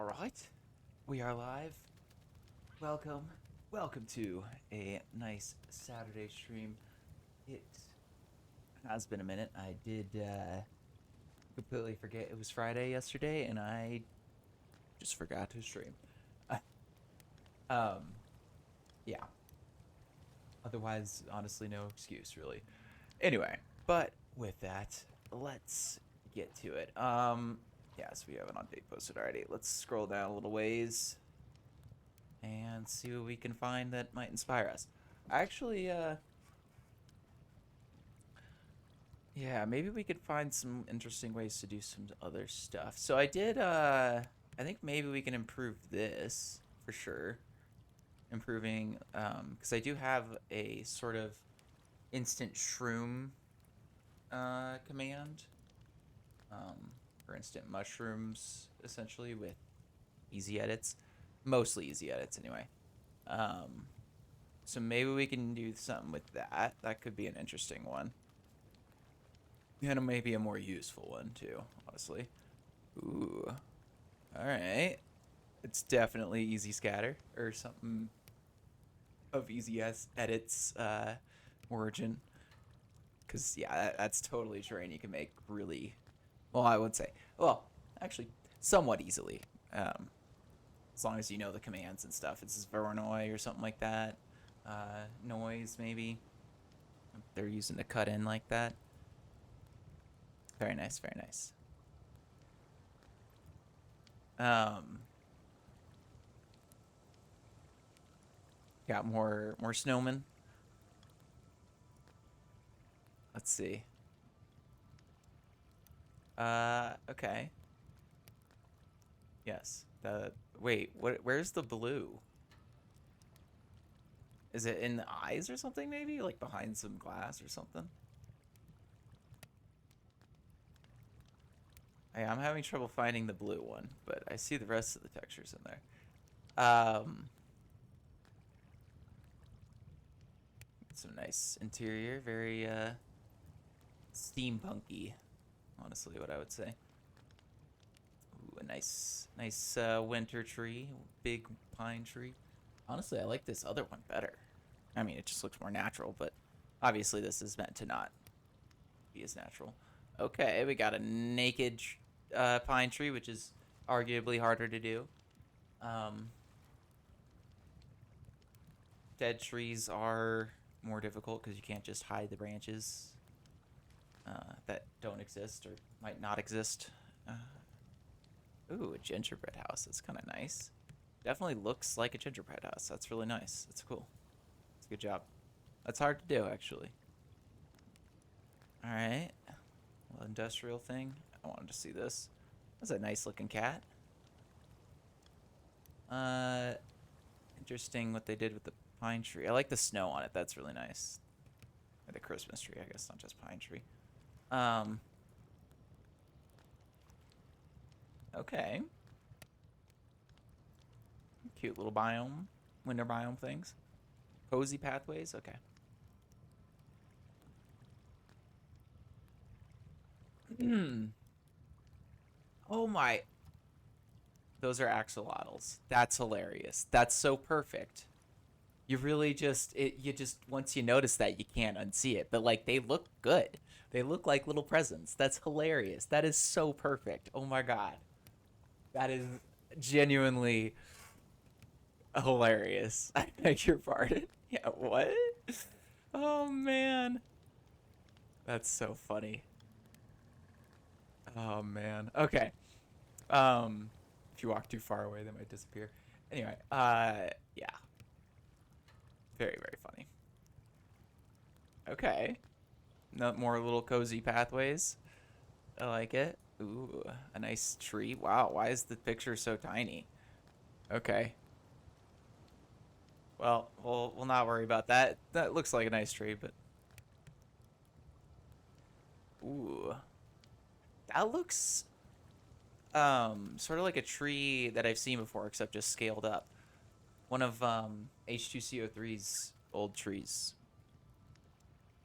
All right, we are live. Welcome to a nice Saturday stream. It has been a minute. I did completely forget it was Friday yesterday, and I just forgot to stream. um, yeah. Otherwise, honestly, no excuse really. Anyway, but with that, let's get to it. Yes, we have an on-date posted already. Let's scroll down a little ways and see what we can find that might inspire us. Actually, yeah, maybe we could find some interesting ways to do some other stuff. So I did, I think maybe we can improve this for sure. Improving, because I do have a sort of instant shroom command, for instant mushrooms, essentially, with ezEdits. Mostly ezEdits, anyway. So maybe we can do something with that. That could be an interesting one. And maybe a more useful one, too, honestly. Ooh. Alright. It's definitely easy scatter, or something of ezEdits origin. Because, yeah, that's totally terrain you can make really... Well, I would say... Well, actually, somewhat easily. As long as you know the commands and stuff. It's Voronoi or something like that. Noise, maybe. They're using the cut in like that. Very nice, very nice. Got more snowmen. Let's see. Okay. Yes. Wait, where's the blue? Is it in the eyes or something, maybe? Like behind some glass or something? I'm having trouble finding the blue one, but I see the rest of the textures in there. Some nice interior, very steampunky, honestly, what I would say. Ooh, a nice winter tree, big pine tree. Honestly, I like this other one better. I mean, it just looks more natural, but obviously this is meant to not be as natural. Okay, we got a naked pine tree, which is arguably harder to do. Dead trees are more difficult because you can't just hide the branches that don't exist or might not exist. Ooh, a gingerbread house. That's kind of nice. Definitely looks like a gingerbread house. That's really nice. That's cool. That's a good job. That's hard to do, actually. All right. Well, industrial thing. I wanted to see this. That's a nice looking cat. Interesting what they did with the pine tree. I like the snow on it. That's really nice. Or the Christmas tree, I guess, not just pine tree. Okay. Cute little biome. Winter biome things. Cozy pathways. Okay. Oh my. Those are axolotls. That's hilarious. That's so perfect. You really just once you notice that you can't unsee it. But like they look good. They look like little presents. That's hilarious. That is so perfect. Oh my god. That is genuinely hilarious. I beg your pardon. Yeah, what? Oh man. That's so funny. Oh man. Okay. If you walk too far away, they might disappear. Anyway, yeah. Very, very funny. Okay. No more little cozy pathways. I like it. Ooh, a nice tree. Wow, why is the picture so tiny? Okay. Well, we'll not worry about that. That looks like a nice tree, but ooh. That looks sort of like a tree that I've seen before, except just scaled up. One of H2CO3's old trees.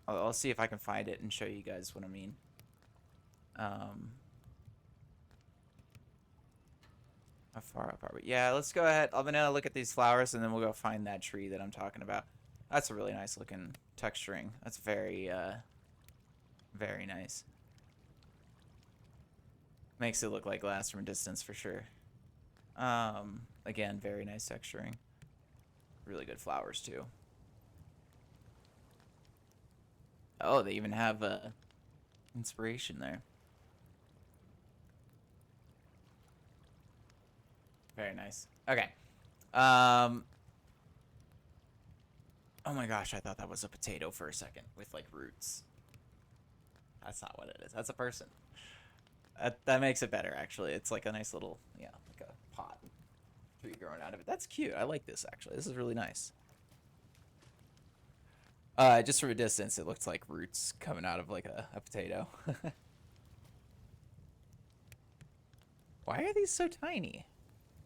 I'll see if I can find it and show you guys what I mean. How far up are we? Yeah, let's go ahead. I'm gonna look at these flowers and then we'll go find that tree that I'm talking about. That's a really nice looking texturing. That's very, very nice. Makes it look like glass from a distance for sure. Again, very nice texturing. Really good flowers too. Oh, they even have inspiration there. Very nice. Okay. Oh my gosh, I thought that was a potato for a second with like roots. That's not what it is. That's a person. That makes it better actually. It's like a nice little, yeah, like a pot tree growing out of it. That's cute. I like this actually. This is really nice. Just from a distance, it looks like roots coming out of like a potato. Why are these so tiny?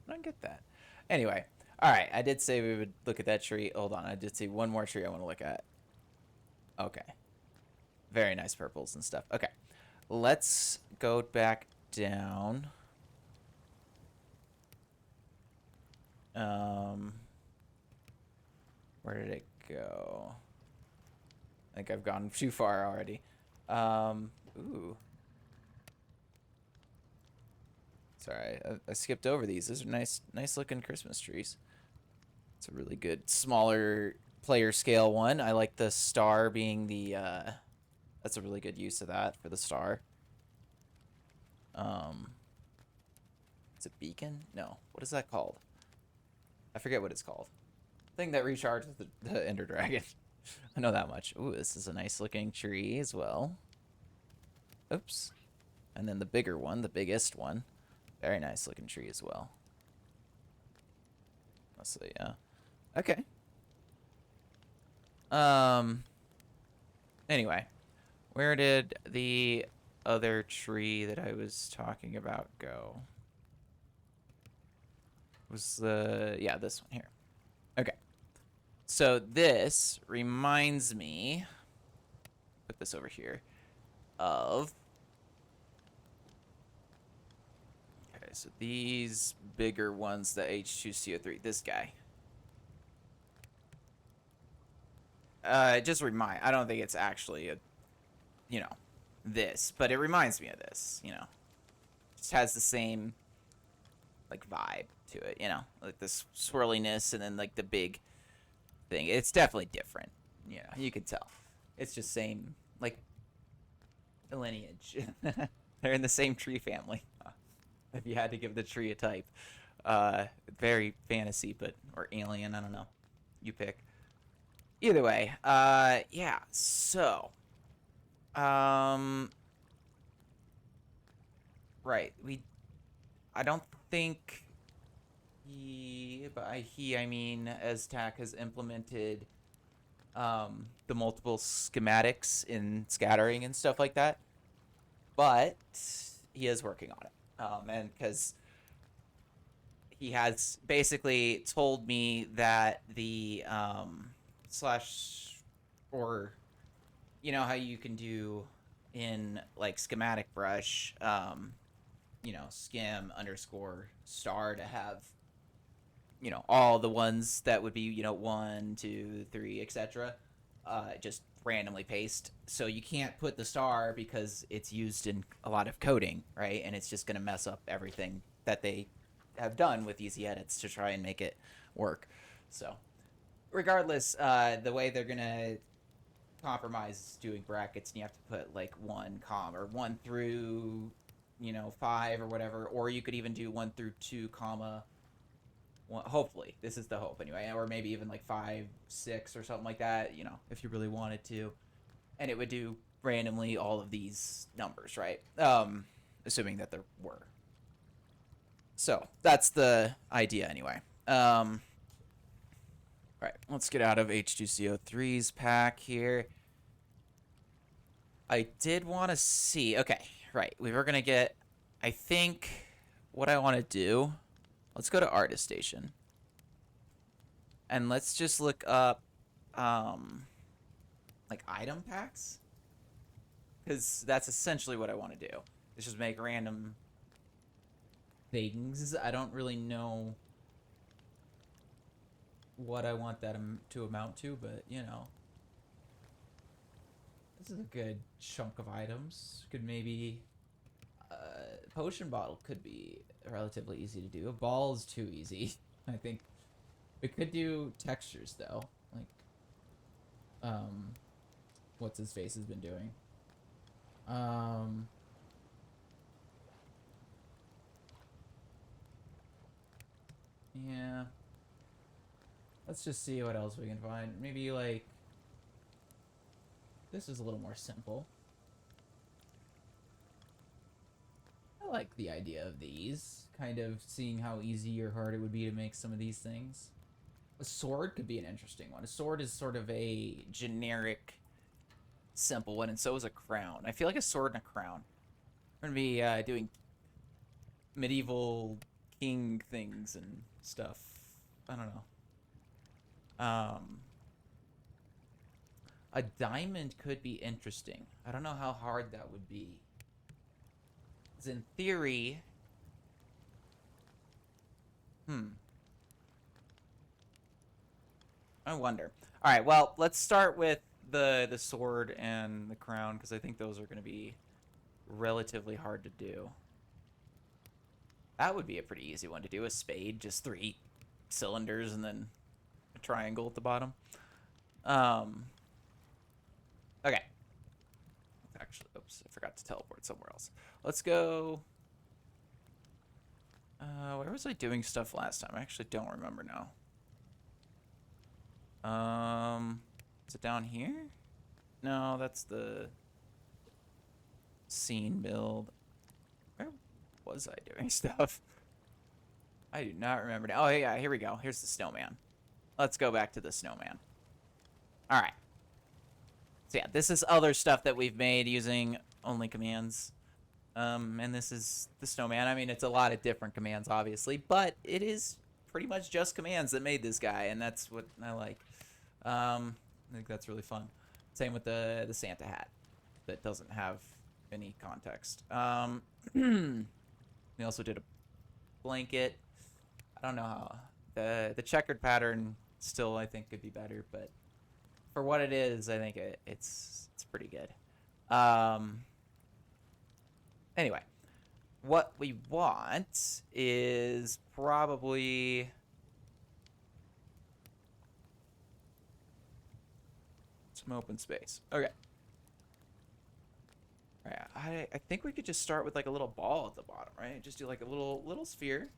I don't get that. Anyway, all right. I did say we would look at that tree. Hold on. I did see one more tree I want to look at. Okay. Very nice purples and stuff. Okay. Let's go back down. Where did it go? I think I've gone too far already. Ooh. Sorry, I skipped over these. Those are nice looking Christmas trees. It's a really good smaller player scale one. I like the star being the that's a really good use of that for the star. It's a beacon? No. What is that called? I forget what it's called. Thing that recharges the Ender Dragon. I know that much. Ooh, this is a nice looking tree as well. Oops. And then the bigger one, the biggest one. Very nice looking tree as well. So yeah. Okay. Anyway, where did the other tree that I was talking about go? Was yeah, this one here. Okay. So this reminds me, put this over here, of, okay, so these bigger ones, the H2CO3, this guy. Just remind, I don't think it's actually a, you know, this, but it reminds me of this, you know. Just has the same, like, vibe to it, you know, like this swirliness and then, like, the big thing. It's definitely different, you know, you could tell. It's just same, like, lineage. They're in the same tree family. If you had to give the tree a type. Very fantasy, but, or alien, I don't know. You pick. Either way, yeah, so, right, I don't think by he, I mean, ezTac has implemented, the multiple schematics in scattering and stuff like that, but he is working on it, and because he has basically told me that the, slash, or you know how you can do in like schematic brush, you know, skim underscore star to have, you know, all the ones that would be, you know, 1, 2, 3, etc. Just randomly paste. So you can't put the star because it's used in a lot of coding, right? And it's just going to mess up everything that they have done with ezEdits to try and make it work. So regardless, the way they're gonna compromise doing brackets, and you have to put like 1 comma or 1 through, you know, 5 or whatever, or you could even do 1 through 2 comma 1, hopefully this is the hope anyway, or maybe even like 5, 6 or something like that, you know, if you really wanted to, and it would do randomly all of these numbers, right? Assuming that there were. So that's the idea anyway. Right, let's get out of H2CO3's pack here. I did want to see, okay, right, we were going to get, I think what I want to do, let's go to Artist Station. And let's just look up, like item packs. Because that's essentially what I want to do. Is just make random things. I don't really know what I want that to amount to, but you know, this is a good chunk of items. Could maybe potion bottle could be relatively easy to do. A ball is too easy. I think we could do textures though, like what's his face has been doing. Yeah. Let's just see what else we can find. Maybe like this is a little more simple. I like the idea of these, kind of seeing how easy or hard it would be to make some of these things. A sword could be an interesting one. A sword is sort of a generic, simple one, and so is a crown. I feel like a sword and a crown. We're gonna be doing medieval king things and stuff. I don't know. A diamond could be interesting. I don't know how hard that would be. Because in theory... I wonder. Alright, well, let's start with the sword and the crown, because I think those are going to be relatively hard to do. That would be a pretty easy one to do. A spade, just 3 cylinders and then a triangle at the bottom. Okay. Actually, oops, I forgot to teleport somewhere else. Let's go... where was I doing stuff last time? I actually don't remember now. Is it down here? No, that's the scene build. Where was I doing stuff? I do not remember now. Oh, yeah, here we go. Here's the snowman. Let's go back to the snowman. All right. So yeah, this is other stuff that we've made using only commands. And this is the snowman. I mean, it's a lot of different commands, obviously, but it is pretty much just commands that made this guy, and that's what I like. I think that's really fun. Same with the Santa hat that doesn't have any context. We also did a blanket. I don't know how the checkered pattern still I think could be better, but for what it is, I think it's pretty good. Anyway, what we want is probably some open space. Okay. All right, I think we could just start with like a little ball at the bottom, right? Just do like a little sphere.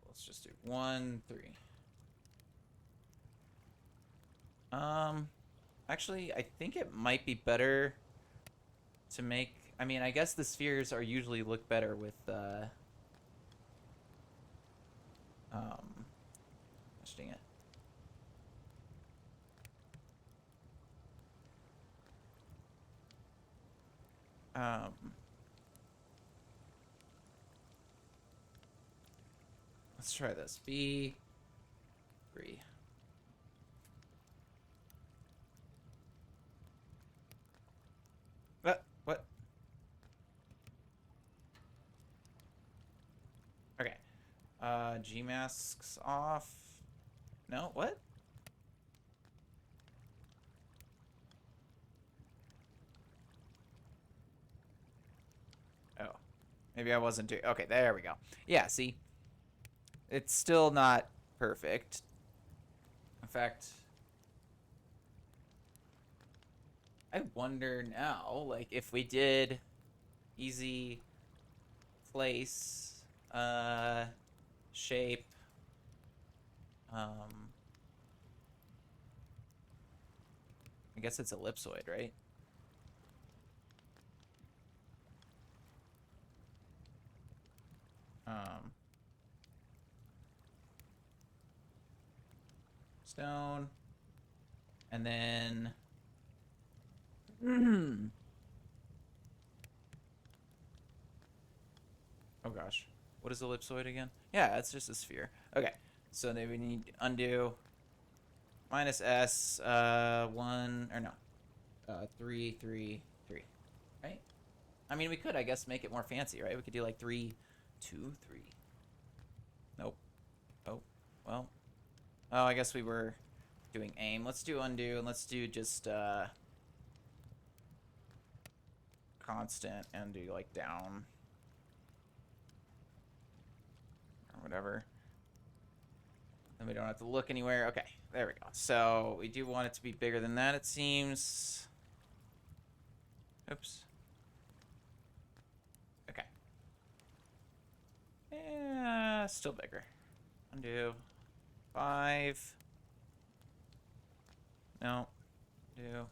Let's just do 1, 3. Actually, I think it might be better to make... I mean, I guess the spheres are usually look better with, Dang it. Let's try this. B3. What? Okay. G masks off. No, what? Oh. Maybe I wasn't doing... Okay, there we go. Yeah, see? It's still not perfect. In fact... I wonder now, like, if we did easy place, shape, I guess it's ellipsoid, right? Stone, and then oh gosh, what is ellipsoid again? Yeah, it's just a sphere. Okay, so then we need undo minus s 1 or no 3, 3, 3, right? I mean, we could, I guess, make it more fancy, right? We could do like 3, 2, 3. Nope. Oh, well. Oh, I guess we were doing aim. Let's do undo, and let's do just constant and do like down or whatever. Then we don't have to look anywhere. Okay, there we go. So we do want it to be bigger than that, it seems. Oops. Okay. Yeah, still bigger. Undo. 5. No. Do.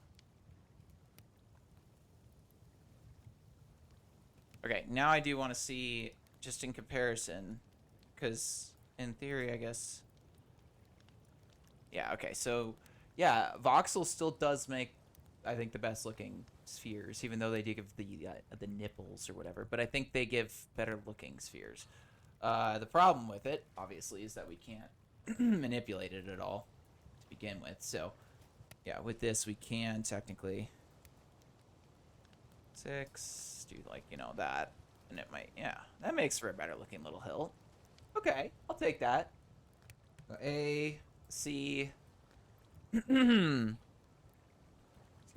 Okay, now I do want to see, just in comparison, because in theory, I guess. Yeah, okay, so, yeah, voxel still does make, I think, the best looking spheres, even though they do give the nipples or whatever, but I think they give better looking spheres. The problem with it, obviously, is that we can't manipulate it at all to begin with, so, yeah, with this, we can technically 6, do like, you know, that, and it might, yeah, that makes for a better looking little hill. Okay, I'll take that. A, C, excuse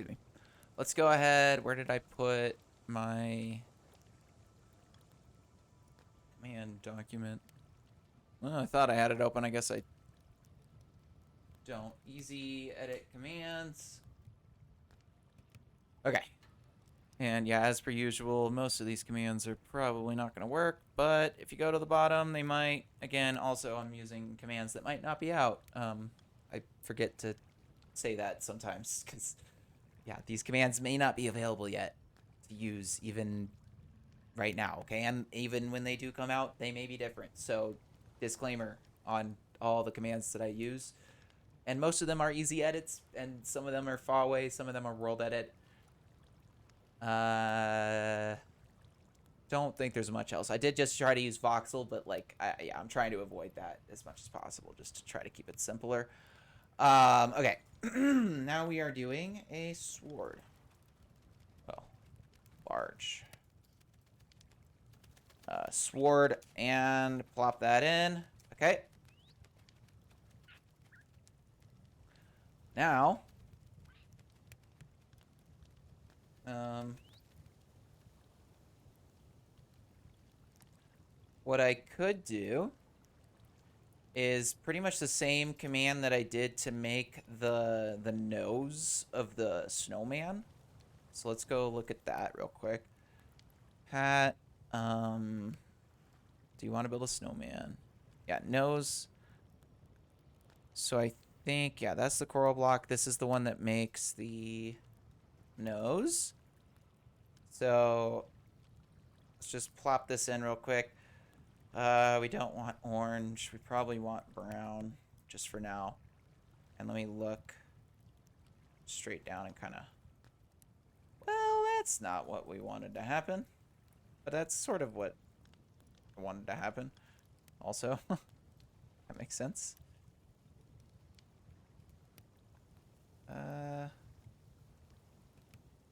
me. Let's go ahead. Where did I put my command document? Well, I thought I had it open. I guess I don't. Easy edit commands. Okay. And yeah, as per usual, most of these commands are probably not going to work, but if you go to the bottom, they might. Again, also, I'm using commands that might not be out. I forget to say that sometimes, because, yeah, these commands may not be available yet to use even right now, okay? And even when they do come out, they may be different. So, disclaimer on all the commands that I use. And most of them are ezEdits, and some of them are FAWE, some of them are WorldEdit. Don't think there's much else. I did just try to use voxel, but like, yeah, I'm trying to avoid that as much as possible, just to try to keep it simpler. Okay. Now we are doing a sword. Well, large. Sword, and plop that in. Okay. Now, what I could do is pretty much the same command that I did to make the nose of the snowman. So let's go look at that real quick. Pat, do you want to build a snowman? Yeah, nose. So I think, yeah, that's the coral block. This is the one that makes the nose. So let's just plop this in real quick. We don't want orange. We probably want brown just for now. And let me look straight down and kind of... Well, that's not what we wanted to happen. But that's sort of what I wanted to happen also. That makes sense.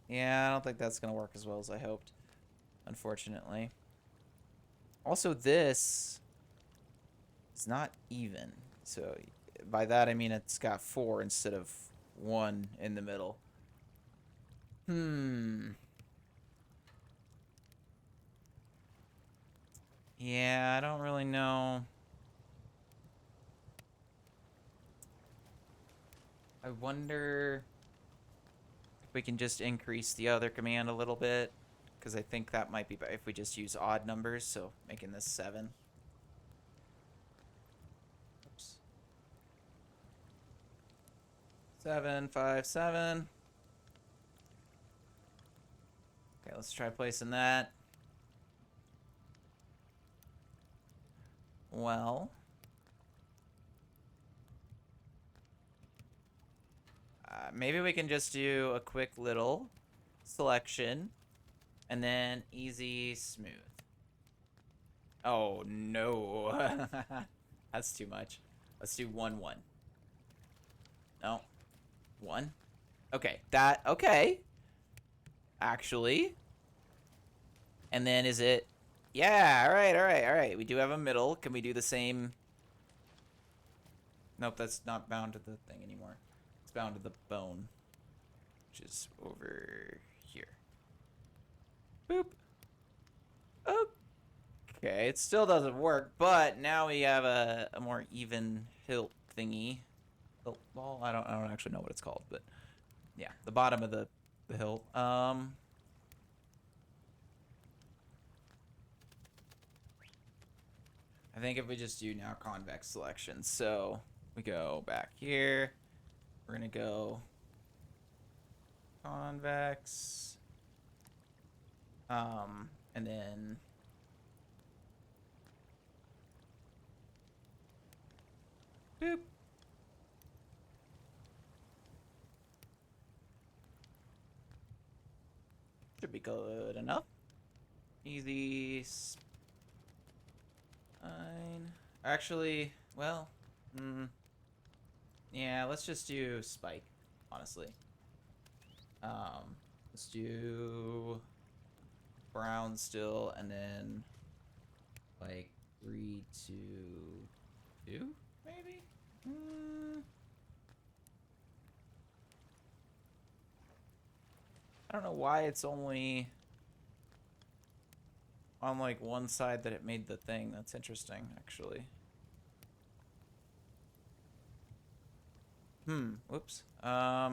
Yeah, I don't think that's going to work as well as I hoped, unfortunately. Also, this is not even. So by that, I mean it's got 4 instead of 1 in the middle. Yeah, I don't really know. I wonder if we can just increase the other command a little bit, because I think that might be better if we just use odd numbers, so making this 7. Oops. 7, 5, 7. Okay, let's try placing that. Well, maybe we can just do a quick little selection and then easy smooth. Oh no. That's too much. Let's do 1, 1. No. 1. Okay, that, okay. actually. And then is it... Yeah, all right, all right, all right. We do have a middle. Can we do the same... Nope, that's not bound to the thing anymore. It's bound to the bone, which is over here. Boop. Okay, it still doesn't work, but now we have a more even hilt thingy. Well, I don't actually know what it's called, but yeah, the bottom of the hilt. I think if we just do now convex selection, so we go back here, we're gonna go convex, and then boop. Should be good enough. Easy. Fine. Actually, well, yeah, let's just do spike, honestly. Let's do brown still, and then like 3, 2, 2, maybe? I don't know why it's only on like one side that it made the thing. That's interesting, actually. Whoops. I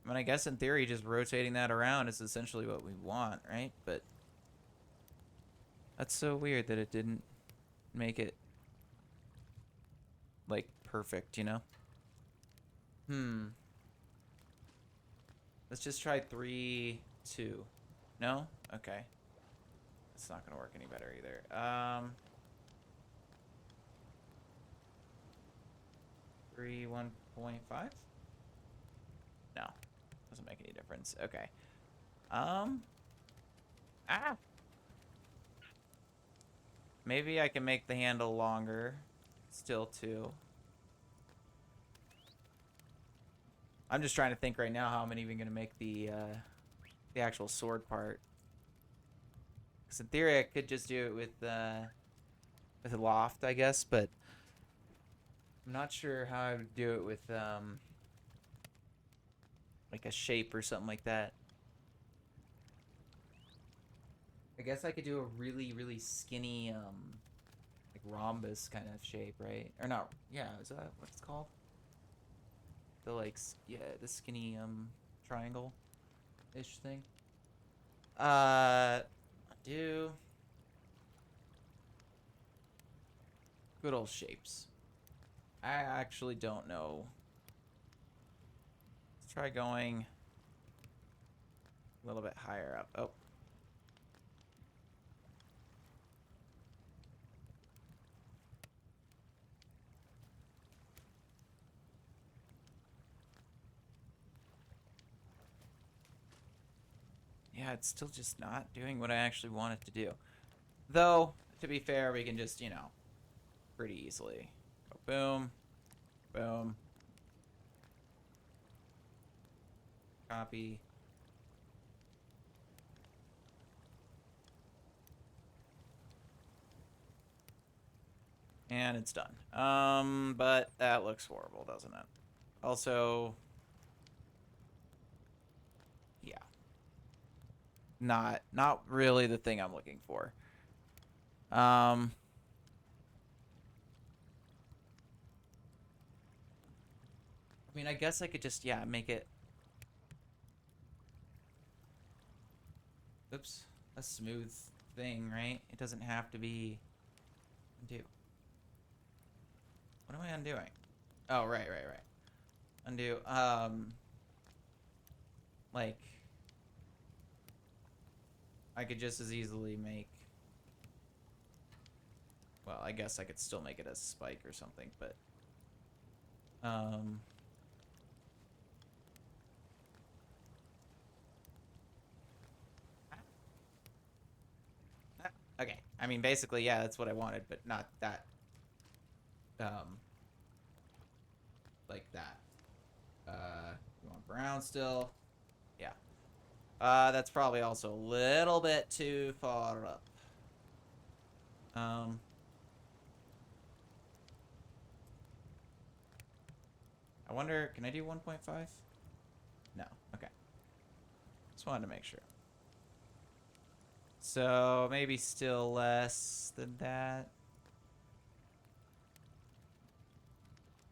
mean, I guess in theory, just rotating that around is essentially what we want, right? But that's so weird that it didn't make it, like, perfect, you know? Let's just try 3, 2. No? Okay. It's not gonna work any better either. 3, 1.5? No. Doesn't make any difference. Okay. Maybe I can make the handle longer. Still 2. I'm just trying to think right now how I'm even gonna make the actual sword part. Because in theory I could just do it with a loft, I guess, but I'm not sure how I would do it with like a shape or something like that. I guess I could do a really, really skinny like rhombus kind of shape, right? Or not? Yeah, is that what it's called? The like, yeah, the skinny triangle-ish thing. Do good old shapes. I actually don't know. Let's try going a little bit higher up. Oh. Yeah, it's still just not doing what I actually want it to do. Though, to be fair, we can just, you know, pretty easily go boom, boom, copy. And it's done. But that looks horrible, doesn't it? Also, yeah. Not really the thing I'm looking for. I mean, I guess I could just, yeah, make it... Oops. A smooth thing, right? It doesn't have to be... Undo. What am I undoing? Oh, right. Undo. Like... I could just as easily make... Well, I guess I could still make it a spike or something, but... Okay. I mean, basically, yeah, that's what I wanted, but not that... like that. around still. Yeah. That's probably also a little bit too far up. I wonder, can I do 1.5? No. Okay. Just wanted to make sure. So maybe still less than that.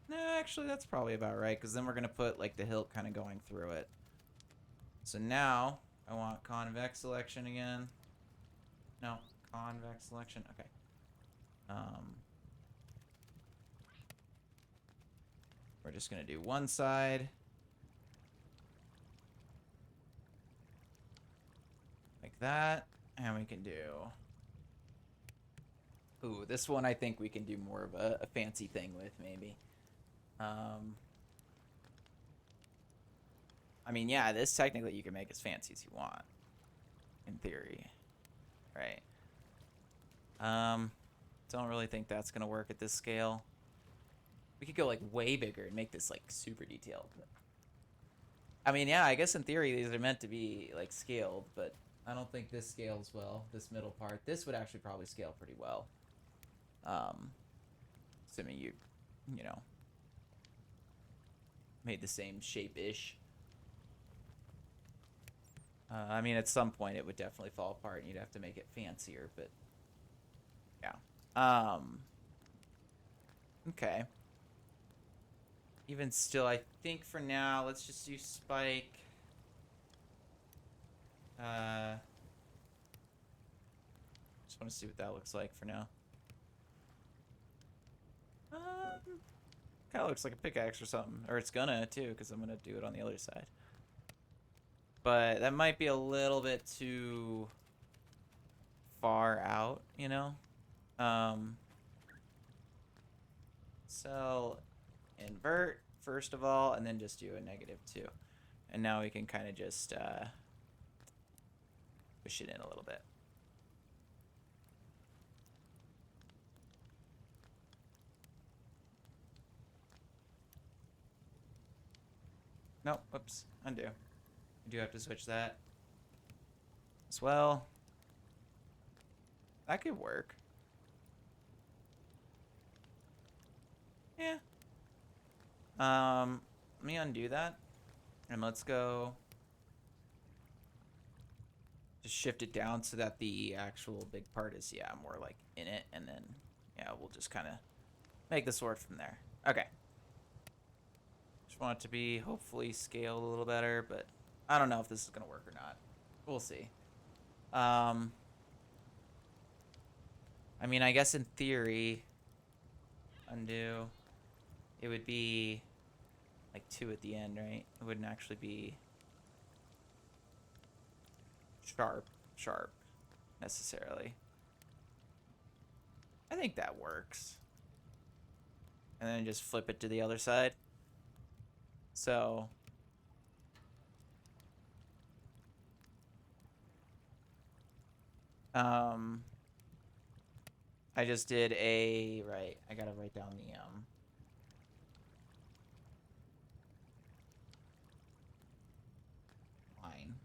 No, actually, that's probably about right, because then we're going to put, like, the hilt kind of going through it. So now, I want convex selection again. No, convex selection. Okay. We're just going to do one side. Like that. And we can do... Ooh, this one I think we can do more of a fancy thing with, maybe. I mean, yeah, this technically you can make as fancy as you want. In theory. Right. Don't really think that's gonna work at this scale. We could go, like, way bigger and make this, like, super detailed. But... I mean, yeah, I guess in theory these are meant to be, like, scaled, but I don't think this scales well, this middle part. This would actually probably scale pretty well. Assuming you know, made the same shape-ish. I mean, at some point it would definitely fall apart and you'd have to make it fancier, but yeah. Okay. Even still, I think for now, let's just do spike. Just want to see what that looks like for now. Kind of looks like a pickaxe or something. Or it's gonna, too, because I'm gonna do it on the other side. But that might be a little bit too far out, you know? So, invert, first of all, and then just do a -2. And now we can kind of just push it in a little bit. Nope, whoops, undo. I do have to switch that as well. That could work. Yeah. Let me undo that. And let's go. Just shift it down so that the actual big part is, yeah, more like in it. And then, yeah, we'll just kind of make the sword from there. Okay. Just want it to be hopefully scaled a little better, but I don't know if this is going to work or not. We'll see. I mean, I guess in theory, undo, it would be like 2 at the end, right? It wouldn't actually be sharp necessarily. I think that works. And then just flip it to the other side. So I just did a, right, I gotta write down the line.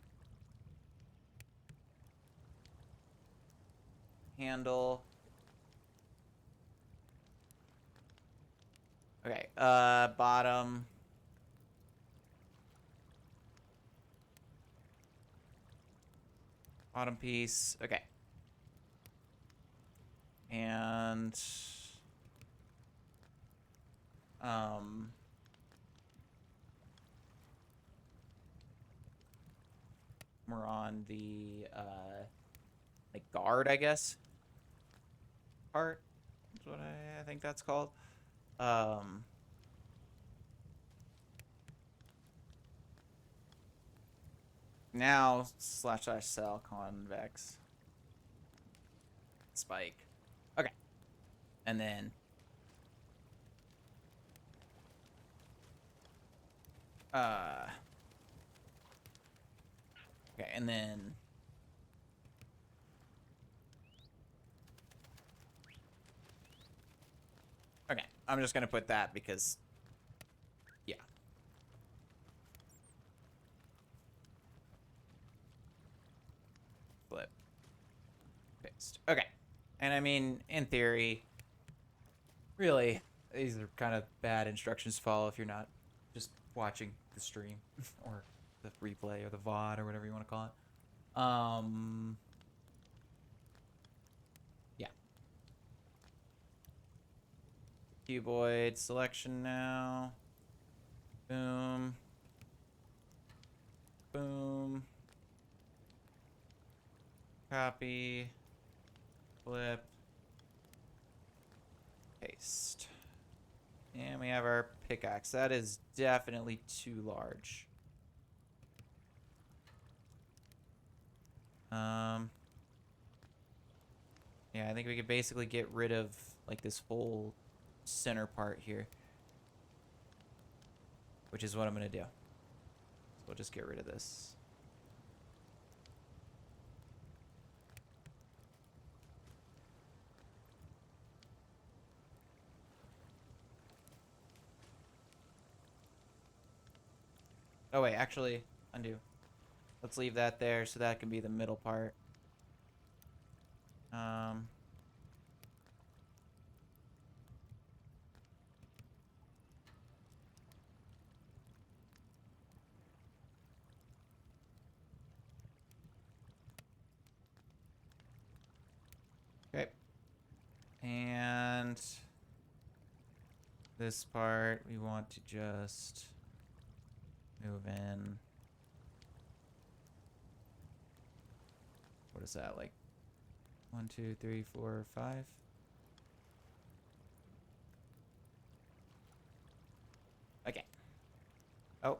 Handle. Okay, bottom. Bottom piece, okay. And we're on the like guard, I guess, part is what I think that's called. Now //cell convex spike. Okay. And then okay, and then okay, I'm just gonna put that because yeah. flip, paste. Okay. And I mean, in theory, really, these are kind of bad instructions to follow if you're not just watching the stream or the replay or the VOD or whatever you want to call it. Yeah. Cuboid selection now. Boom. Boom. Copy. Flip. Paste. And we have our pickaxe. That is definitely too large. Yeah, I think we could basically get rid of like this whole center part here, which is what I'm gonna do. So we'll just get rid of this. Oh wait, actually, undo. Let's leave that there so that can be the middle part. Okay. And this part we want to just move in. What is that, like 1, 2, 3, 4, 5? Okay. Oh.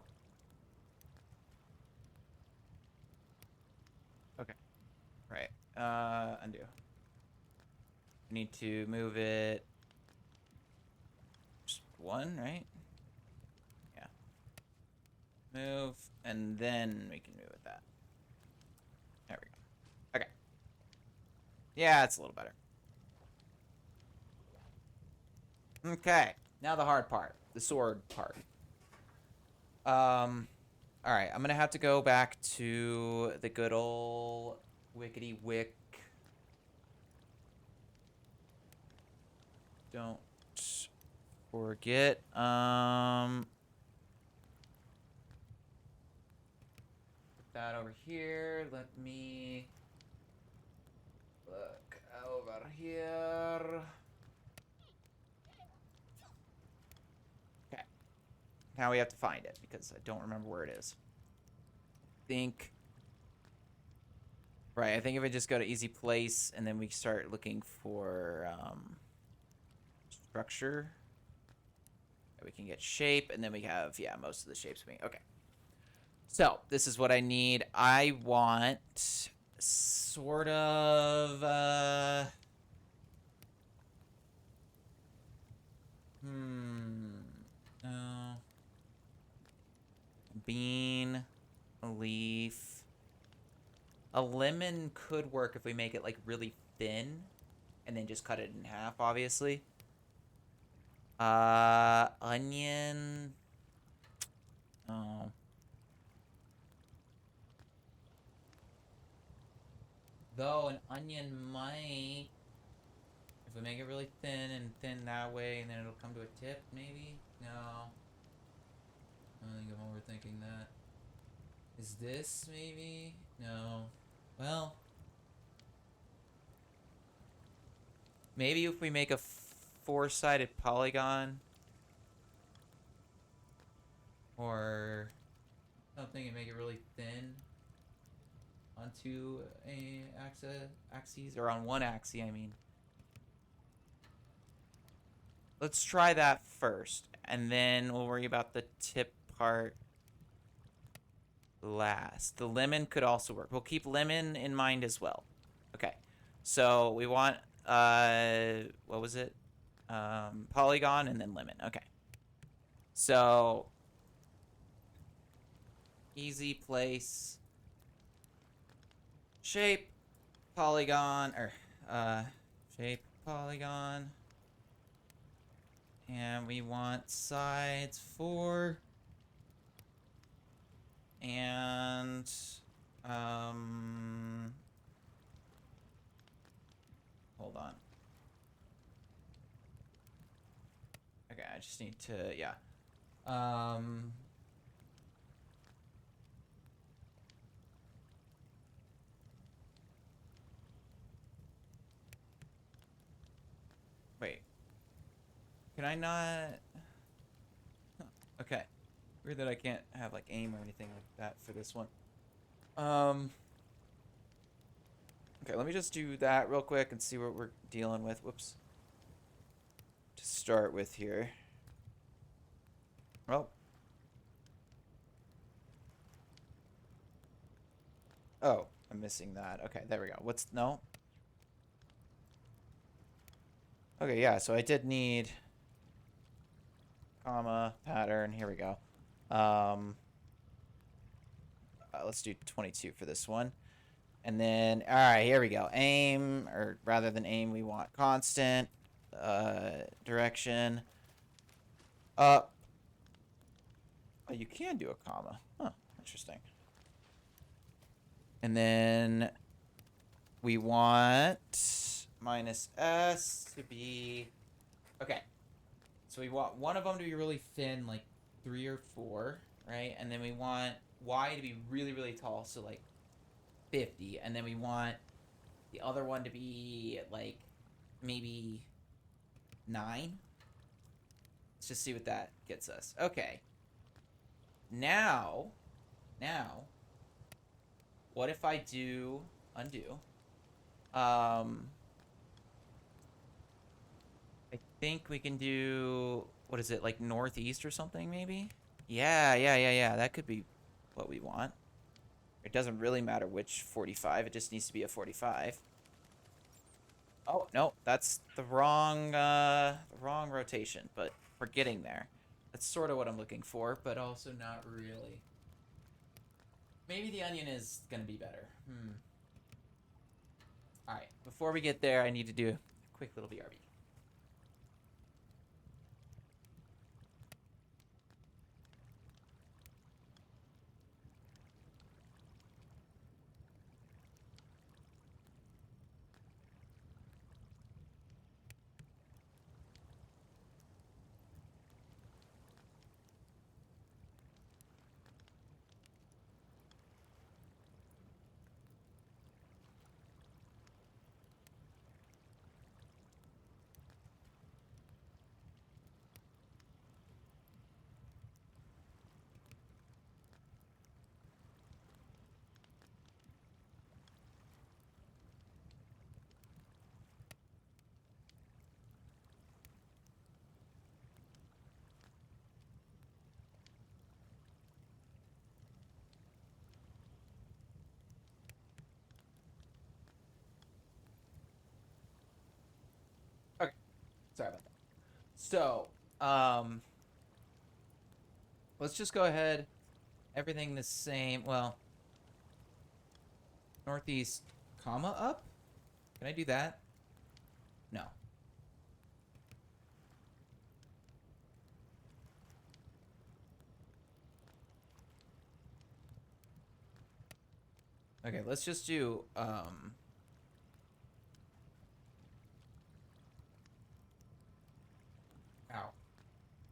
Okay. Right. Undo. We need to move it just 1, right? Yeah. Move, and then we can move it that. There we go. Okay. Yeah, it's a little better. Okay. Now the hard part. The sword part. Alright, I'm gonna have to go back to the good old wickety wick. Don't forget. Put that over here. Let me look over here. Okay. Now we have to find it because I don't remember where it is. Right, I think if I just go to easy place and then we start looking for structure, we can get shape, and then we have, yeah, most of the shapes being okay. So this is what I need. I want sort of no, bean, a leaf. A lemon could work if we make it like really thin and then just cut it in half, obviously. Onion. Oh. Though an onion might, if we make it really thin and thin that way, and then it'll come to a tip, maybe? No. I think I'm overthinking that. Is this maybe? No. Well, maybe if we make a four-sided polygon or something and make it really thin onto a axis, or on one axis, I mean. Let's try that first, and then we'll worry about the tip part last. The lemon could also work. We'll keep lemon in mind as well. Okay, so we want what was it? Polygon and then lemon. Okay, so easy place, shape, polygon, or shape, polygon, and we want sides 4 and just need to, yeah. Wait. Can I not? Huh. Okay. Weird that I can't have like aim or anything like that for this one. Okay, let me just do that real quick and see what we're dealing with. Whoops. To start with here. Well. Oh, I'm missing that. Okay, there we go. What's no? Okay, yeah, so I did need comma pattern. Here we go. Let's do 22 for this one. And then, all right, here we go. Aim, or rather than aim, we want constant. Direction. Up. Oh, you can do a comma. Huh, interesting. And then we want minus S to be... Okay. So we want one of them to be really thin, like 3 or 4, right? And then we want Y to be really, really tall, so like 50. And then we want the other one to be like maybe 9. Let's just see what that gets us. Okay. Now, what if I do undo? I think we can do, what is it, like northeast or something maybe? Yeah. That could be what we want. It doesn't really matter which 45. It just needs to be a 45. Oh, no, that's the wrong rotation, but we're getting there. That's sort of what I'm looking for, but also not really. Maybe the onion is going to be better. All right, before we get there, I need to do a quick little BRB. Okay, sorry about that. So, let's just go ahead. Everything the same. Well, northeast, comma up? Can I do that? No. Okay, let's just do, ow.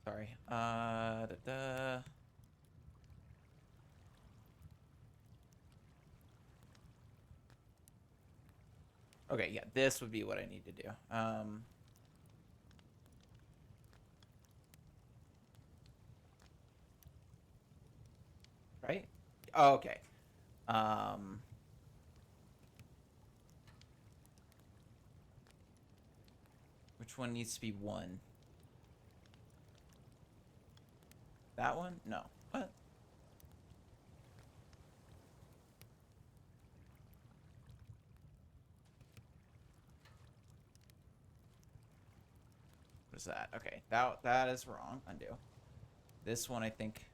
Sorry. Okay, yeah, this would be what I need to do. Right? Oh, okay. Which one needs to be 1? That one? No. What? What is that? Okay, that is wrong. Undo. This one, I think.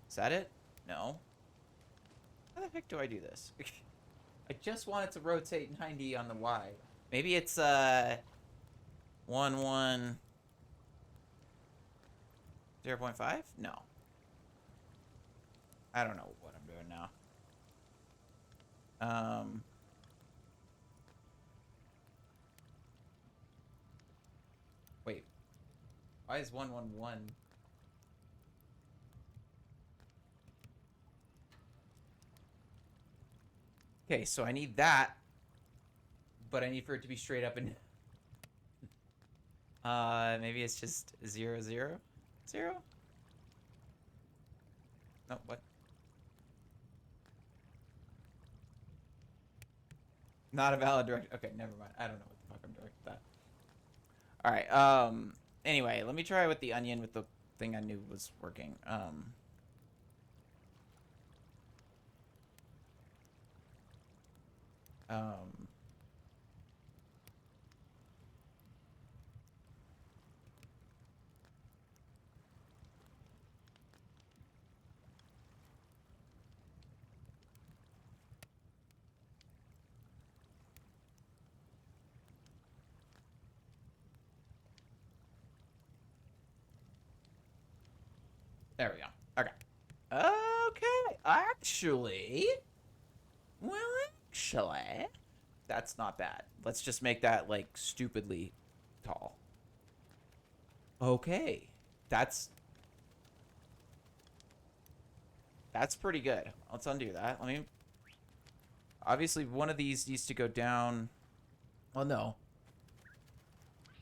Is that it? No. How the heck do I do this? I just want it to rotate 90 on the Y. Maybe it's 1 1 0.5? No. I don't know what I'm doing now. Wait. Why is 111? Okay, so I need that, but I need for it to be straight up and maybe it's just 0, 0, 0? No, what? Not a valid direct. Okay, never mind. I don't know what the fuck I'm doing with that. All right. Anyway, let me try with the onion with the thing I knew was working. Um. There we go. Okay. Okay. Actually, that's not bad. Let's just make that like stupidly tall. Okay. That's pretty good. Let's undo that. Let me. Obviously, one of these needs to go down. Well, no.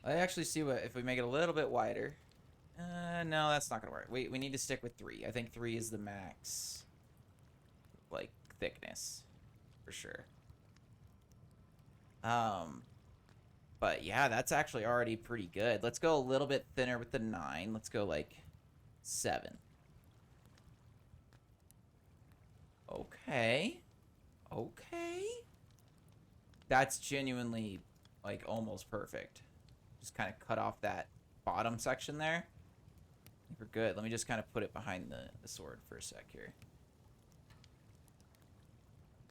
I actually see what if we make it a little bit wider. No, that's not gonna work. We need to stick with 3. I think 3 is the max, like, thickness, for sure. But yeah, that's actually already pretty good. Let's go a little bit thinner with the 9. Let's go like 7. Okay. Okay. That's genuinely, like, almost perfect. Just kind of cut off that bottom section there. I think we're good. Let me just kind of put it behind the sword for a sec here.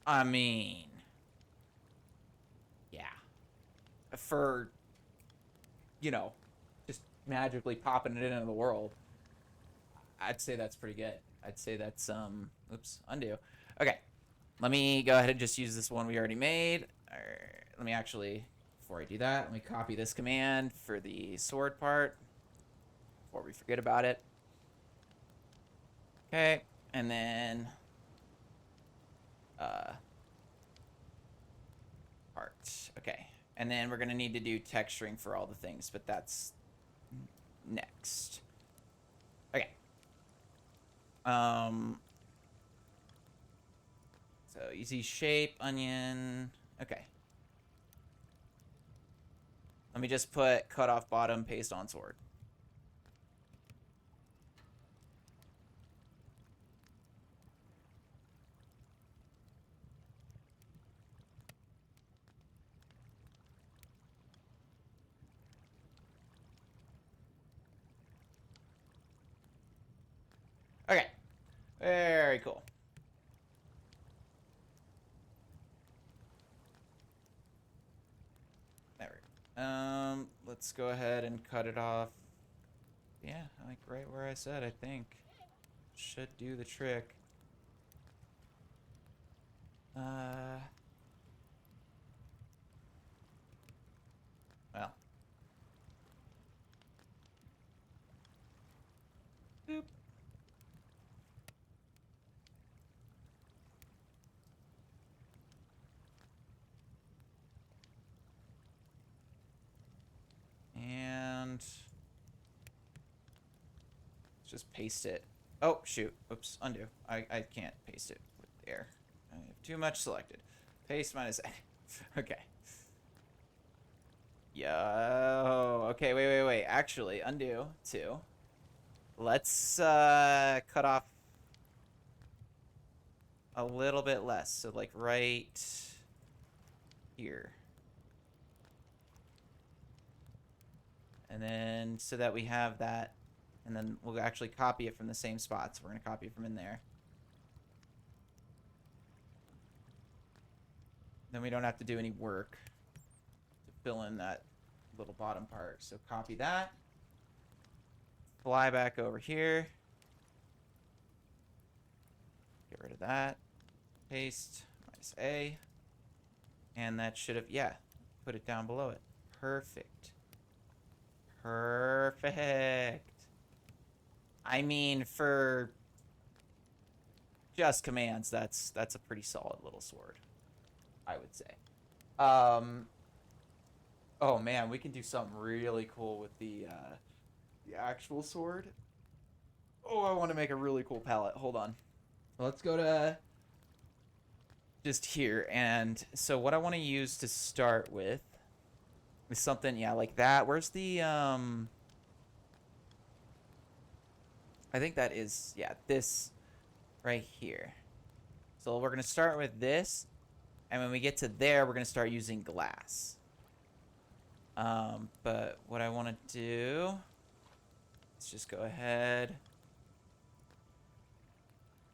I mean, yeah. For, you know, just magically popping it into the world, I'd say that's pretty good. I'd say that's, oops, undo. Okay. Let me go ahead and just use this one we already made. Let me actually, before I do that, let me copy this command for the sword part before we forget about it. Okay, and then part. Okay, and then we're gonna need to do texturing for all the things, but that's next. Okay. So easy shape, onion. Okay. Let me just put cut off bottom, paste on sword. Okay. Very cool. There we go. Let's go ahead and cut it off. Yeah, like right where I said, I think. Should do the trick. Well. Boop. And just paste it. Oh, shoot. Oops, undo. I can't paste it with air. I have too much selected. Paste minus A. Okay. Yo. Okay, wait. Actually, undo, too. Let's cut off a little bit less. So, like, right here. And then, so that we have that. And then we'll actually copy it from the same spot. So we're going to copy it from in there. Then we don't have to do any work to fill in that little bottom part. So copy that. Fly back over here. Get rid of that. Paste. Minus A. And that should have, yeah, put it down below it. Perfect. Perfect. I mean, for just commands, that's a pretty solid little sword, I would say. Oh man, we can do something really cool with the actual sword. Oh, I want to make a really cool palette. Hold on. Let's go to just here. And so what I want to use to start with is something, yeah, like that. Where's the, I think that is, yeah, this right here. So we're going to start with this. And when we get to there, we're going to start using glass. But what I want to do, let's just go ahead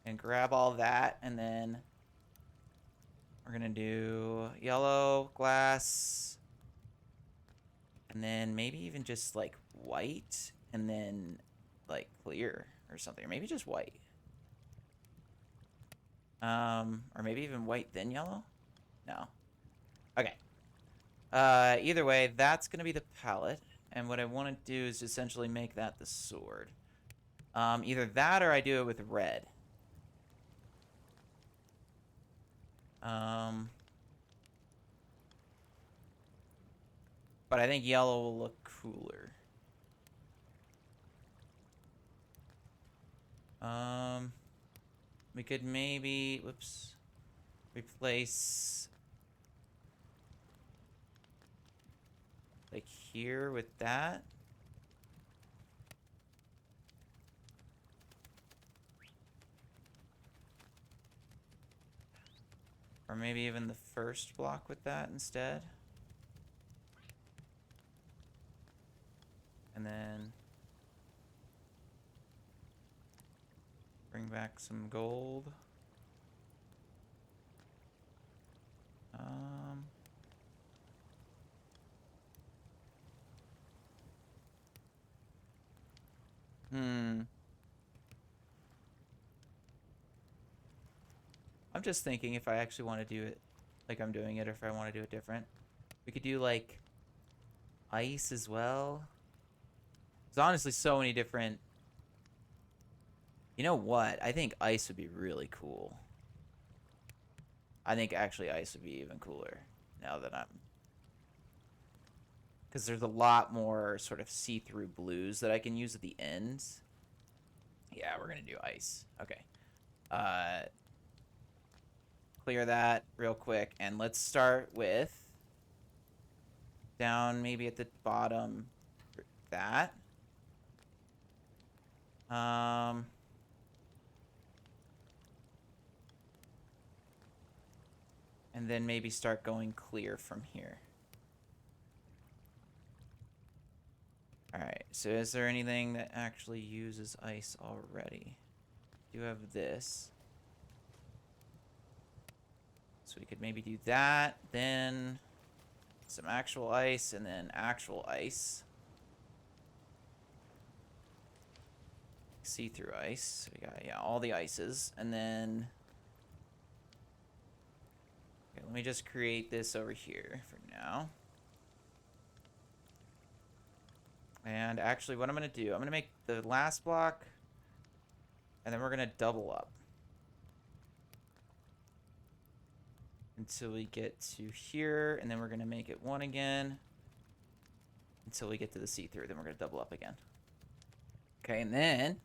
and grab all that, and then we're gonna do yellow glass, and then maybe even just like white, and then like clear or something, or maybe just white. Or maybe even white then yellow? No. Okay. Either way, that's gonna be the palette, and what I want to do is essentially make that the sword. Either that or I do it with red. But I think yellow will look cooler. We could maybe, whoops, replace like here with that. Or maybe even the first block with that instead. And then bring back some gold. I'm just thinking if I actually want to do it like I'm doing it, or if I want to do it different. We could do like ice as well. There's honestly so many different... You know what? I think ice would be really cool. I think actually ice would be even cooler now that I'm... Because there's a lot more sort of see-through blues that I can use at the ends. Yeah, we're going to do ice. Okay. Clear that real quick. And let's start with... down maybe at the bottom, that. And then maybe start going clear from here. Alright, so is there anything that actually uses ice already? Do have this. So we could maybe do that, then some actual ice, and then actual ice. See-through ice. So we got, yeah, all the ices. And then... Okay, let me just create this over here for now. And actually, what I'm going to do, I'm going to make the last block, and then we're going to double up until we get to here, and then we're going to make it one again until we get to the see-through. Then we're going to double up again. Okay, and then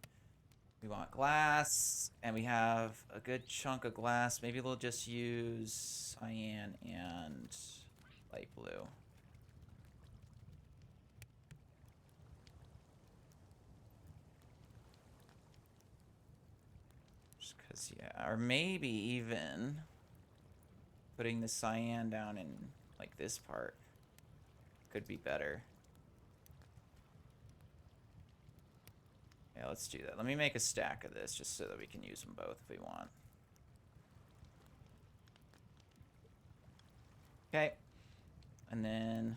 we want glass, and we have a good chunk of glass. Maybe we'll just use cyan and light blue. Yeah, or maybe even putting the cyan down in like this part could be better. Yeah, let's do that. Let me make a stack of this just so that we can use them both if we want. Okay. And then...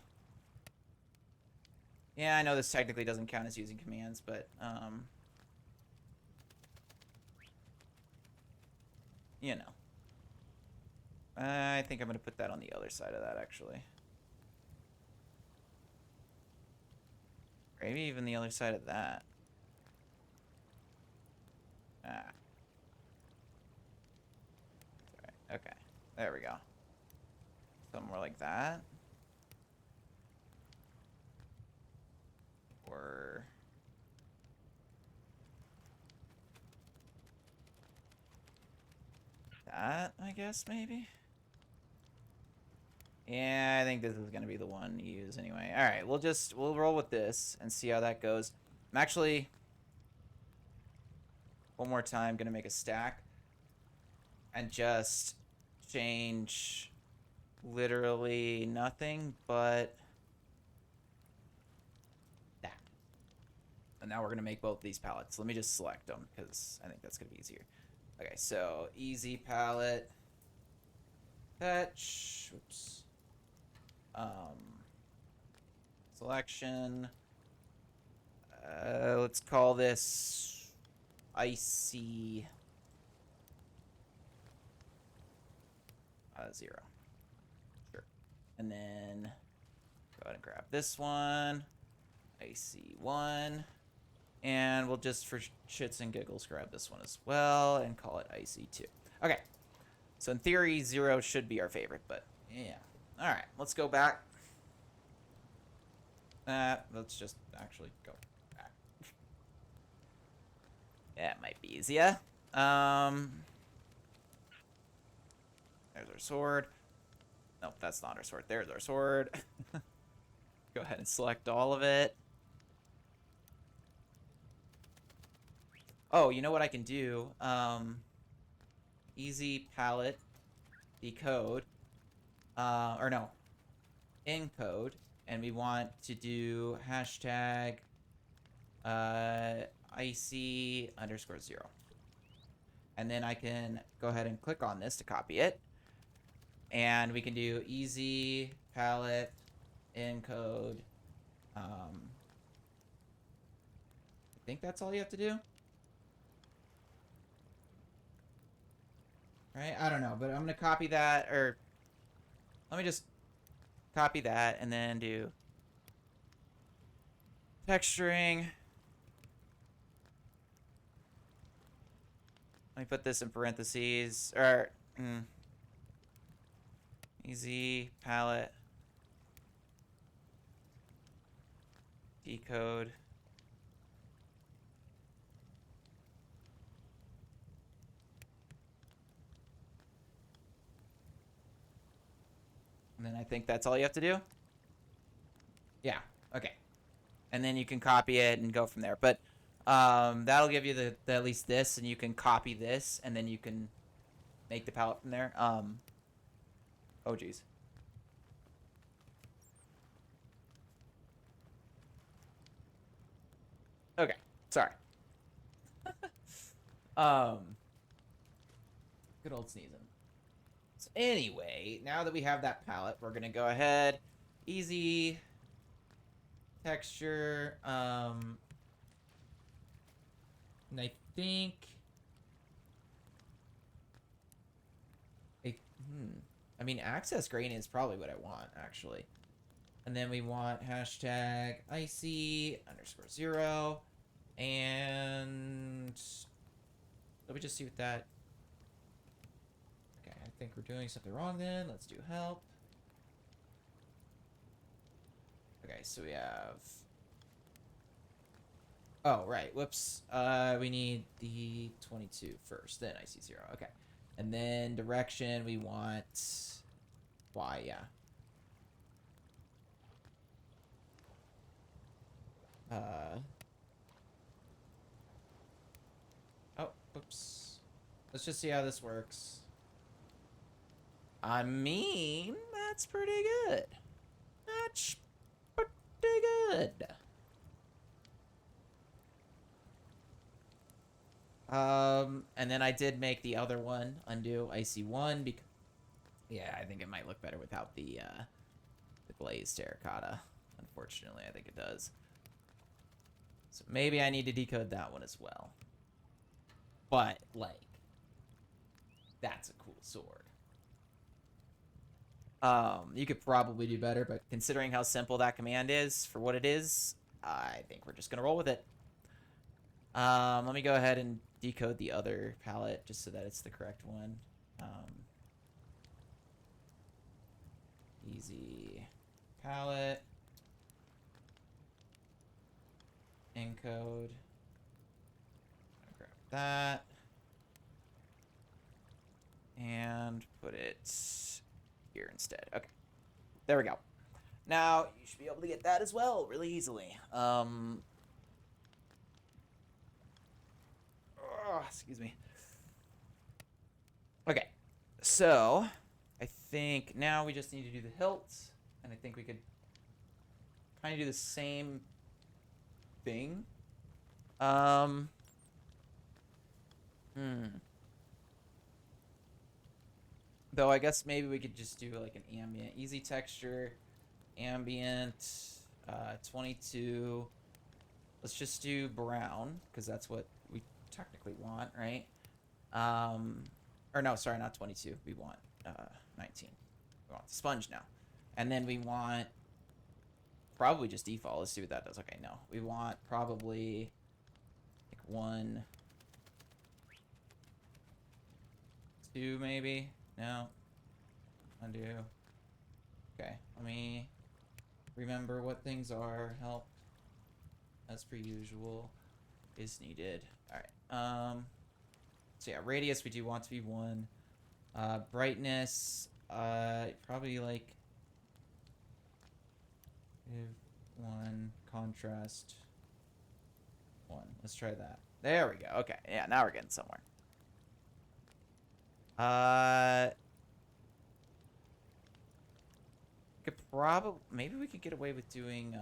yeah, I know this technically doesn't count as using commands, but... you know. I think I'm going to put that on the other side of that, actually. Maybe even the other side of that. Ah. Sorry. Okay. There we go. Somewhere like that. Or... that, I guess, maybe? Yeah, I think this is going to be the one to use anyway. Alright, we'll roll with this and see how that goes. I'm actually, one more time, going to make a stack and just change literally nothing but that. And now we're going to make both these palettes. Let me just select them because I think that's going to be easier. Okay, so easy palette, fetch, oops. Selection. Let's call this icy 0. Sure. And then go ahead and grab this one, icy 1, and we'll just for shits and giggles grab this one as well and call it icy 2. Okay. So in theory, 0 should be our favorite, but yeah. All right, let's go back. Let's just actually go back. Yeah, it might be easier. There's our sword. Nope, that's not our sword. There's our sword. Go ahead and select all of it. Oh, you know what I can do? Easy palette decode. Or no, encode, and we want to do hashtag icy _ 0. And then I can go ahead and click on this to copy it. And we can do easy palette encode. I think that's all you have to do. Right? I don't know, but I'm going to copy that, or let me just copy that and then do texturing. Let me put this in parentheses, or easy palette decode. And then I think that's all you have to do. Yeah, okay. And then you can copy it and go from there. But that'll give you the at least this, and you can copy this, and then you can make the palette from there. Oh, geez. Okay, sorry. Good old sneezing. So anyway, now that we have that palette, we're gonna go ahead, easy texture, and I think I mean, access grain is probably what I want, actually. And then we want hashtag icy _ 0, and let me just see what that. Okay, I think we're doing something wrong then. Let's do help. Okay, so we have... oh, right. Whoops. We need the 22 first, then icy 0. Okay. And then direction, we want Y, yeah. Oh, oops. Let's just see how this works. I mean, that's pretty good. That's pretty good. And then I did make the other one undo icy 1 because, yeah, I think it might look better without the glazed terracotta. Unfortunately, I think it does. So maybe I need to decode that one as well. But, like, that's a cool sword. You could probably do better, but considering how simple that command is for what it is, I think we're just gonna roll with it. Let me go ahead and decode the other palette just so that it's the correct one. Easy palette. Encode. Grab that. And put it here instead. Okay. There we go. Now, you should be able to get that as well really easily. Excuse me. Okay. So, I think now we just need to do the hilt. And I think we could kind of do the same thing. Though I guess maybe we could just do like an ambient easy texture. Ambient 22. Let's just do brown because that's what we technically want, right? Or no, sorry, not 22. We want 19. We want the sponge now. And then we want probably just default. Let's see what that does. Okay, no. We want probably like 1, 2 maybe. No. Undo. Okay, let me remember what things are. Help, as per usual, is needed. All right. So yeah, radius we do want to be 1. Brightness, probably like 1. Contrast 1. Let's try that. There we go. Okay, yeah, now we're getting somewhere. Could probably maybe we could get away with doing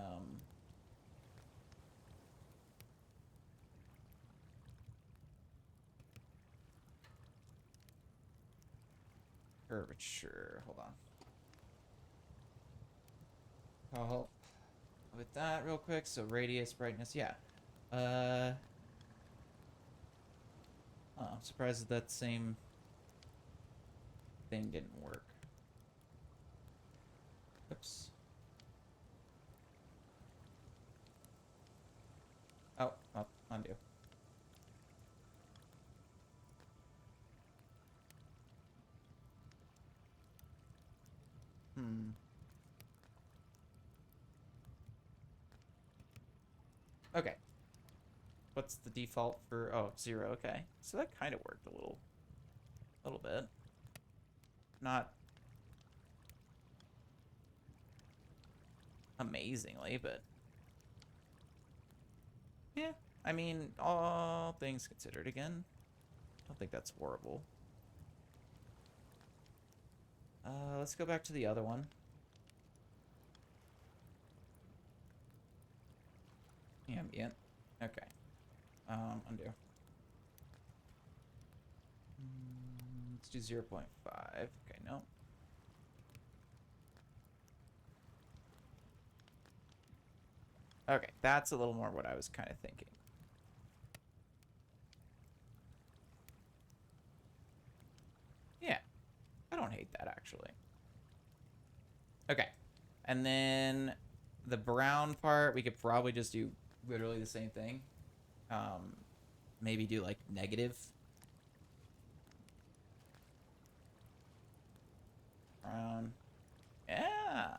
curvature. Hold on. I'll help with that real quick. So radius, brightness, yeah. Oh, I'm surprised that same thing didn't work. Oops. Oh, undo. Okay. What's the default for? Oh, 0. Okay. So that kind of worked a little bit. Not amazingly, but yeah. I mean, all things considered, again, I don't think that's horrible. Let's go back to the other one. Ambient. Okay. Undo. Let's do 0.5. Okay, no. Okay, that's a little more what I was kind of thinking. Yeah, I don't hate that, actually. Okay, and then the brown part, we could probably just do literally the same thing. Maybe do, like, negative. Brown. Yeah.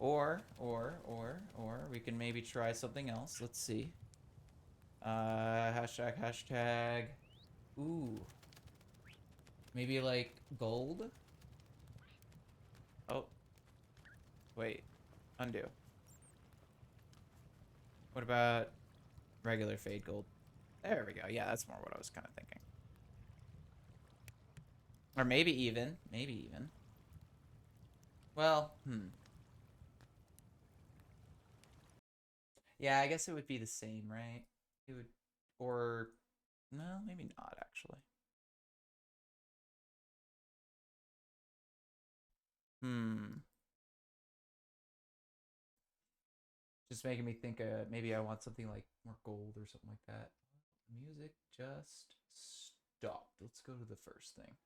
Or we can maybe try something else. Let's see. Hashtag. Ooh. Maybe like gold? Oh. Wait. Undo. What about regular fade gold? There we go. Yeah, that's more what I was kind of thinking. Or maybe even. Maybe even. Well, Yeah, I guess it would be the same, right? It would, or, no, maybe not, actually. Just making me think, maybe I want something like more gold or something like that. Music just stopped. Let's go to the first thing.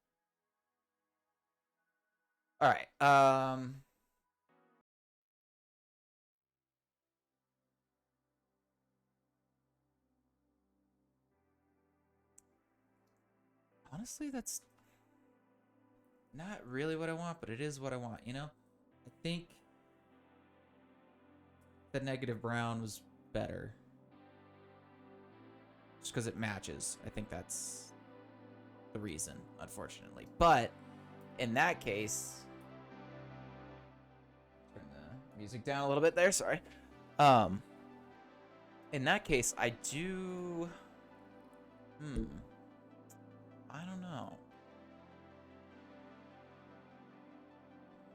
All right. honestly, that's not really what I want, but it is what I want, you know? I think the negative brown was better. Just because it matches. I think that's the reason, unfortunately. But in that case, turn the music down a little bit there, sorry. In that case, I do... I don't know.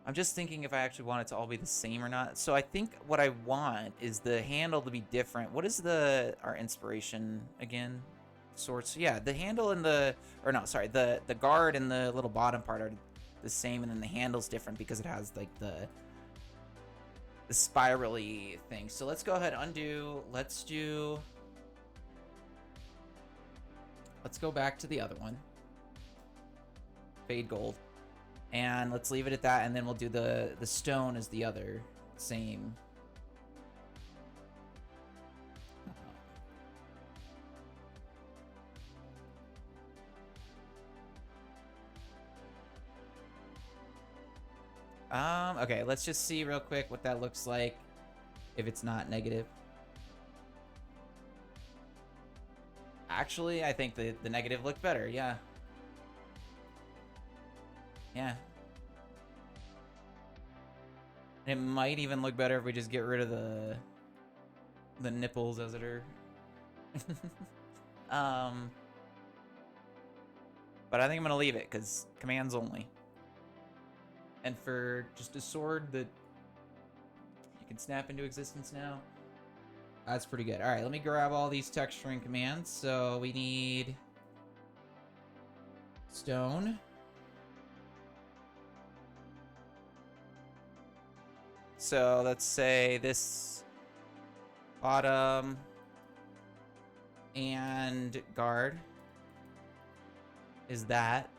I'm just thinking if I actually want it to all be the same or not. So I think what I want is the handle to be different. What is our inspiration again? Sorts. Yeah, the handle and the... Or no, sorry. The guard and the little bottom part are the same, and then the handle's different because it has like the spirally thing. So let's go ahead, undo. Let's go back to the other one. Fade gold. And let's leave it at that, and then we'll do the stone as the other same. Okay, let's just see real quick what that looks like if it's not negative. Actually, I think the negative looked better, yeah. Yeah. It might even look better if we just get rid of the nipples as it are. But I think I'm gonna leave it because commands only. And for just a sword that you can snap into existence now, that's pretty good. All right, let me grab all these texturing commands. So we need stone. So let's say this bottom and guard is that,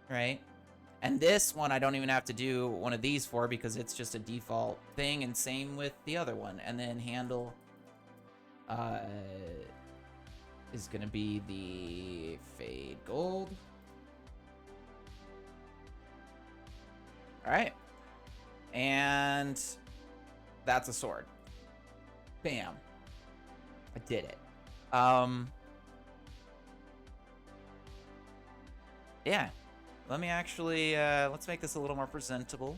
right? And this one I don't even have to do one of these for because it's just a default thing, and same with the other one. And then handle is gonna be the fade gold. All right. And that's a sword. Bam. I did it. Yeah. Let me actually, let's make this a little more presentable.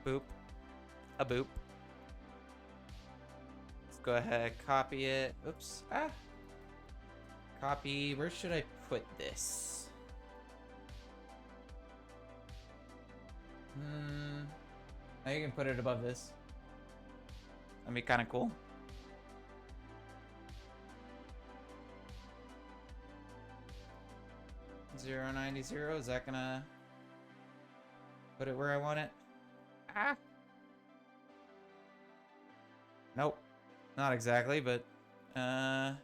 Boop. A boop. Let's go ahead, copy it. Oops. Ah. Copy. Where should I put this? Now you can put it above this. That'd be kind of cool. $0.90. Is that gonna put it where I want it? Ah. Nope. Not exactly, but 0.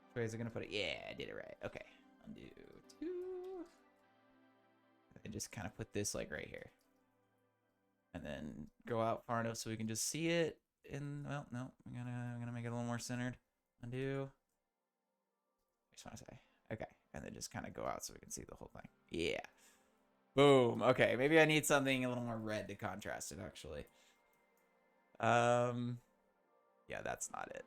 Which way is it gonna put it? Yeah, I did it right. Okay. Undo 2. And just kind of put this like right here. And then go out far enough so we can just see it. In well, no, I'm gonna make it a little more centered. Undo. I just want to say. Okay. And then just kind of go out so we can see the whole thing. Yeah. Boom. Okay. Maybe I need something a little more red to contrast it, actually. Yeah, that's not it.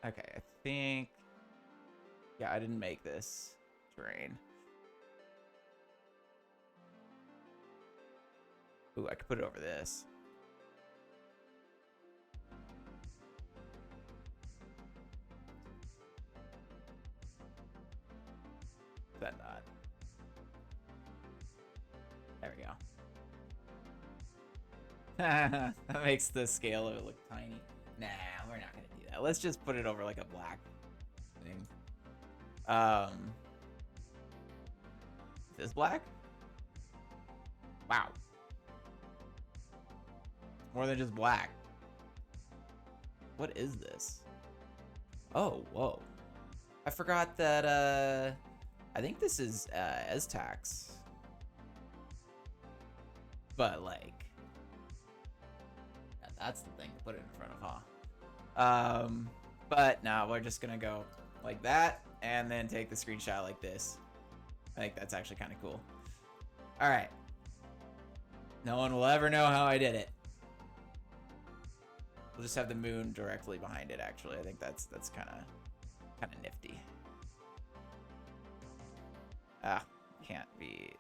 Okay, I think... Yeah, I didn't make this terrain. Ooh, I could put it over this. Then not. There we go. That makes the scale of it look tiny. Nah, we're not gonna do that. Let's just put it over like a black thing. Is this black? Wow. More than just black. What is this? Oh, whoa. I forgot that, I think this is, ezTax. But, like, yeah, that's the thing to put it in front of, huh? But no, we're just gonna go like that, and then take the screenshot like this. I think that's actually kind of cool. All right. No one will ever know how I did it. We'll just have the moon directly behind it, actually. I think that's kind of nifty. Ah, can't be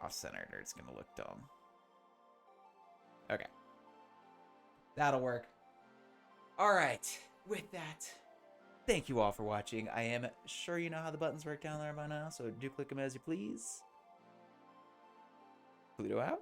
off-centered or it's going to look dumb. Okay. That'll work. All right. With that, thank you all for watching. I am sure you know how the buttons work down there by now, so do click them as you please. Pluto out.